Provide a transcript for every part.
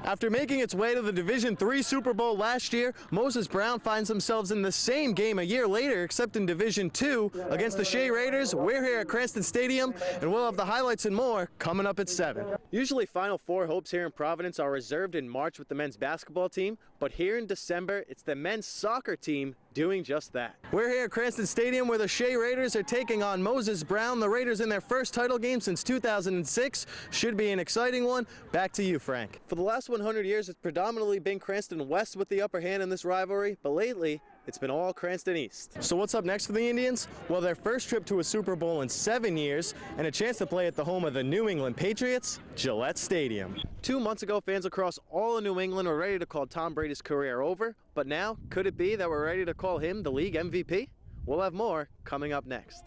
After making its way to the Division III Super Bowl last year, Moses Brown finds themselves in the same game a year later, except in Division II against the Shea Raiders. We're here at Cranston Stadium, and we'll have the highlights and more coming up at 7. Usually Final Four hopes here in Providence are reserved in March with the men's basketball team, but here in December, it's the men's soccer team doing just that. We're here at Cranston Stadium where the Shea Raiders are taking on Moses Brown. The Raiders in their first title game since 2006. Should be an exciting one. Back to you, Frank. For the last 100 years, it's predominantly been Cranston West with the upper hand in this rivalry, but lately, it's been all Cranston East. So what's up next for the Indians? Well, their first trip to a Super Bowl in 7 years and a chance to play at the home of the New England Patriots, Gillette Stadium. 2 months ago, fans across all of New England were ready to call Tom Brady's career over, but now, could it be that we're ready to call him the league MVP? We'll have more coming up next.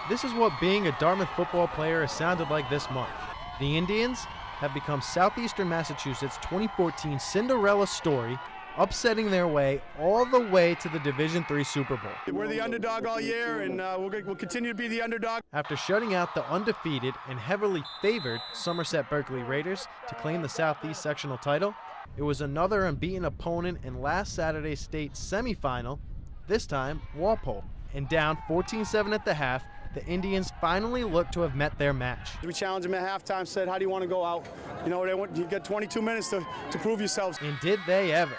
This is what being a Dartmouth football player has sounded like this month. The Indians have become Southeastern Massachusetts' 2014 Cinderella story, upsetting their way all the way to the Division III Super Bowl. We're the underdog all year, and we'll continue to be the underdog. After shutting out the undefeated and heavily favored Somerset Berkeley Raiders to claim the Southeast sectional title, it was another unbeaten opponent in last Saturday's state semifinal, this time Walpole. And down 14-7 at the half, the Indians finally looked to have met their match. We challenged them at halftime, said, how do you want to go out? You know, you get 22 minutes to prove yourselves. And did they ever.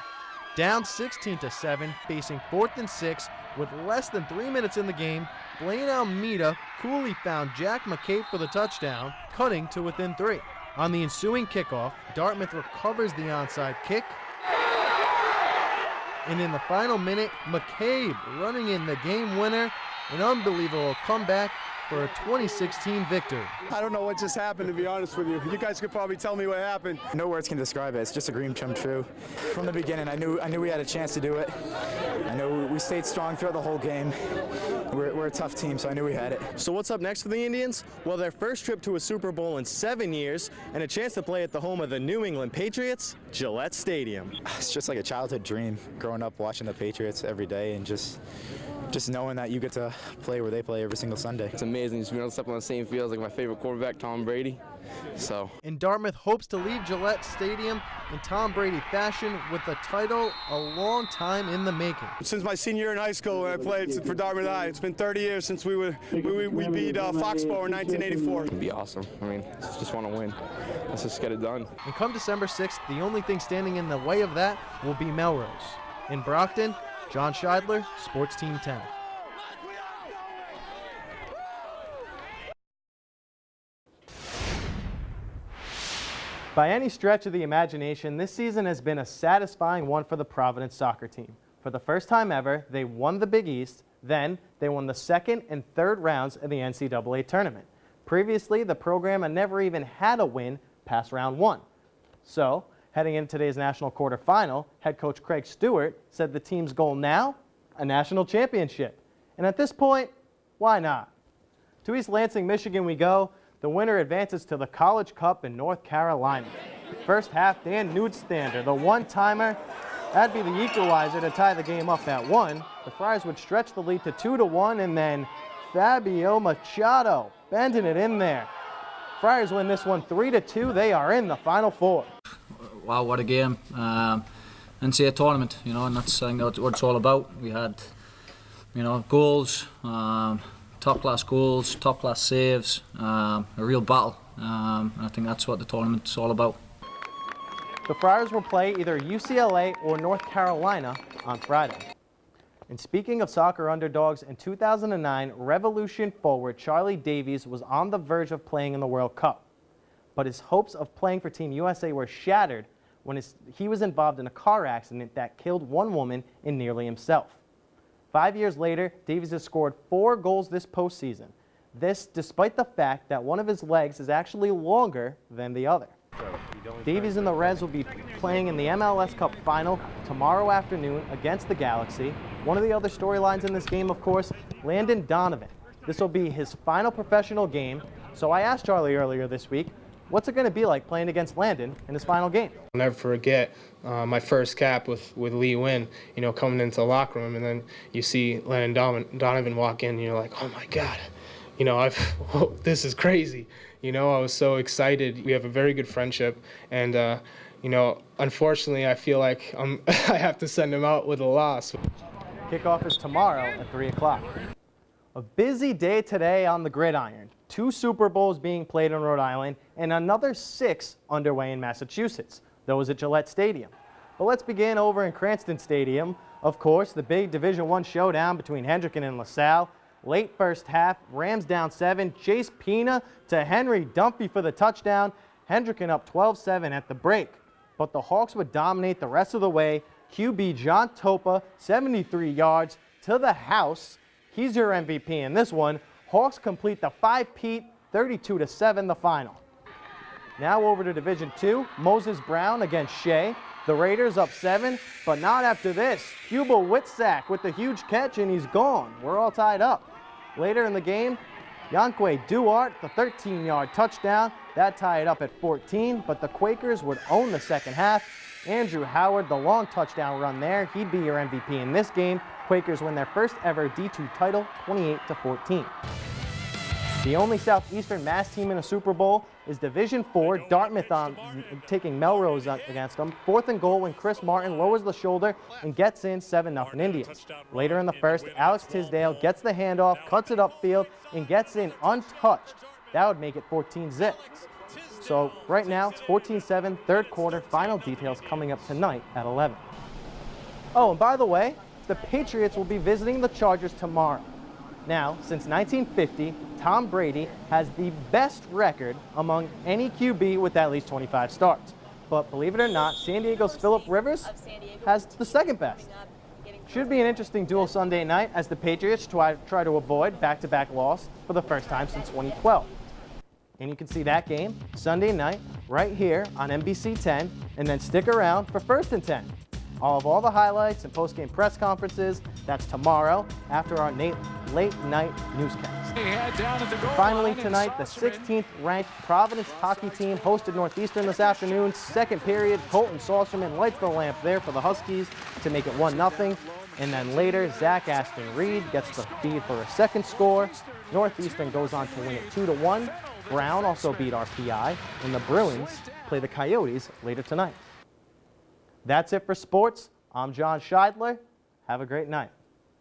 Down 16-7, facing 4th and 6, with less than 3 minutes in the game, Blaine Almeida coolly found Jack McCabe for the touchdown, cutting to within 3. On the ensuing kickoff, Dartmouth recovers the onside kick, and in the final minute, McCabe running in the game winner, an unbelievable comeback for a 2016 victory. I don't know what just happened, to be honest with you. You guys could probably tell me what happened. No words can describe it. It's just a dream come true. From the beginning, I knew we had a chance to do it. I know we stayed strong throughout the whole game. We're a tough team, so I knew we had it. So what's up next for the Indians? Well, their first trip to a Super Bowl in 7 years and a chance to play at the home of the New England Patriots, Gillette Stadium. It's just like a childhood dream, growing up watching the Patriots every day and just knowing that you get to play where they play every single Sunday. It's amazing just being able to step on the same field as like my favorite quarterback, Tom Brady. And Dartmouth hopes to leave Gillette Stadium in Tom Brady fashion with the title a long time in the making. Since my senior year in high school when I played for Dartmouth High, it's been 30 years since we beat Foxborough in 1984. It'd be awesome. I mean, just want to win. Let's just get it done. And come December 6th, the only thing standing in the way of that will be Melrose. In Brockton, John Scheidler, Sports Team 10. By any stretch of the imagination, this season has been a satisfying one for the Providence soccer team. For the first time ever, they won the Big East, then they won the second and third rounds of the NCAA tournament. Previously, the program had never even had a win past round 1. So, heading into today's national quarterfinal, head coach Craig Stewart said the team's goal now, a national championship. And at this point, why not? To East Lansing, Michigan we go. The winner advances to the College Cup in North Carolina. First half, Dan Newtstander, the one-timer. That'd be the equalizer to tie the game up at 1. The Friars would stretch the lead to 2-1, and then Fabio Machado bending it in there. Friars win this one 3-2. They are in the Final Four. Wow, what a game. NCAA tournament, you know, and that's I think that's what it's all about. We had, you know, goals, top-class goals, top-class saves, a real battle. And I think that's what the tournament's all about. The Friars will play either UCLA or North Carolina on Friday. And speaking of soccer underdogs, in 2009, Revolution forward Charlie Davies was on the verge of playing in the World Cup. But his hopes of playing for Team USA were shattered when he was involved in a car accident that killed one woman and nearly himself. 5 years later, Davies has scored 4 goals this postseason. This despite the fact that one of his legs is actually longer than the other. Davies and the Reds will be playing in the MLS Cup final tomorrow afternoon against the Galaxy. One of the other storylines in this game, of course, Landon Donovan. This will be his final professional game. So I asked Charlie earlier this week, what's it going to be like playing against Landon in his final game? I'll never forget my first cap with Lee Wynn, you know, coming into the locker room, and then you see Landon Donovan walk in, and you're like, oh my God, you know, this is crazy. You know, I was so excited. We have a very good friendship, and you know, unfortunately, I feel like I have to send him out with a loss. Kickoff is tomorrow at 3 o'clock. A busy day today on the gridiron. 2 Super Bowls being played in Rhode Island and another 6 underway in Massachusetts, those at Gillette Stadium. But let's begin over in Cranston Stadium. Of course, the big Division I showdown between Hendricken and LaSalle. Late first half, Rams down 7. Chase Pina to Henry Dunphy for the touchdown. Hendricken up 12-7 at the break. But the Hawks would dominate the rest of the way. QB John Topa, 73 yards to the house. He's your MVP in this one. Hawks complete the 5-peat, 32-7 the final. Now over to Division II, Moses Brown against Shea. The Raiders up 7, but not after this. Cuba Whitsack with the huge catch, and he's gone. We're all tied up. Later in the game, Yanque Duarte, the 13-yard touchdown. That tied up at 14, but the Quakers would own the second half. Andrew Howard, the long touchdown run there. He'd be your MVP in this game. Quakers win their first ever D2 title, 28-14. The only Southeastern Mass team in a Super Bowl is Division IV, Dartmouth taking Melrose against them. 4th and goal when Chris Martin lowers the shoulder and gets in 7-0 Indians. Later in the first, Alex Tisdale gets the handoff, cuts it upfield, and gets in untouched. That would make it 14-zip. So right now, it's 14-7, third quarter, final details coming up tonight at 11. Oh, and by the way, the Patriots will be visiting the Chargers tomorrow. Now, since 1950, Tom Brady has the best record among any QB with at least 25 starts. But believe it or not, San Diego's Phillip Rivers has the second best. Should be an interesting duel Sunday night as the Patriots try to avoid back-to-back loss for the first time since 2012. And you can see that game Sunday night right here on NBC 10, and then stick around for First and 10. All the highlights and post-game press conferences, that's tomorrow after our late night newscast. Finally tonight, the 16th ranked Providence hockey team hosted Northeastern this afternoon. Second period, Colton Saucerman lights the lamp there for the Huskies to make it 1-0. And then later, Zach Aston Reed gets the feed for a second score. Northeastern goes on to win it 2-1. Brown also beat RPI, and the Bruins play the Coyotes later tonight. That's it for sports. I'm John Scheidler. Have a great night.